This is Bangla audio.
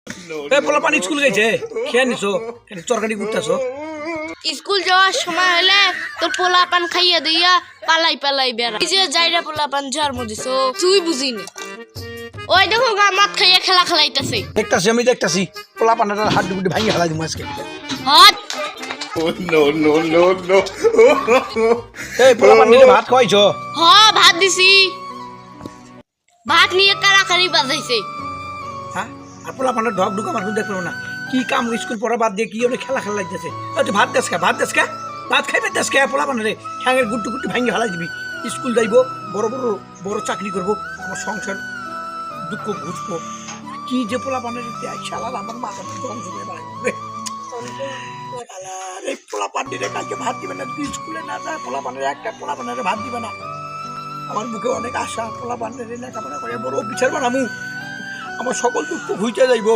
এই পোলা পানি স্কুল গেছে খেয়ে নিছো তরকারি করতেছো স্কুল যাওয়ার সময় হলে তোর পোলা পান খাইয়া দিয়া পালাই পালাই বেড়া এই যে যাইরা পোলা পান জন্ম দিছো তুই বুঝি না ওই দেখো গা মাত খাইয়া খেলা খেলাইতেছে দেখতাছি আমি দেখতাছি পোলা পানের হাত ডুবুটি ভাঙি হালাই দিমু আজকে হাত এই পোলা পানিরে ভাত খাওয়াইছো হ ভাত দিছি ভাত নিয়ে কারাকারি বাজাইছে হ্যাঁ আর পোলা পানের ঢক ঢুকা মানুষ দেখলো না কি কাম স্কুল পড়া বাদ দিয়ে কি ওরে খেলা খেলা লাগতেছে তুই ভাত দেশকা ভাত খাইবে দেশকা পোলা পানের হ্যাঙের গুট্টু গুট্টু ভাঙি হালাই দিবি স্কুল যাইবো বড় বড় বড় চাকরি করবো আমার সংসার দুঃখ বুঝবো কি যে পোলা পানের শালা আমার মাথা ধ্বংস করে বাড়াইবে এই পোলা পানিরে কালকে ভাত দিবে না তুই স্কুলে না যায় পোলা পানের একটা পোলা পানের ভাত দিবে না আমার মুখে অনেক আশা পোলা পানের লেখাপড়া করে বড় অফিসার বানামু আমার সকল দুঃখ ঘুইতে যাইব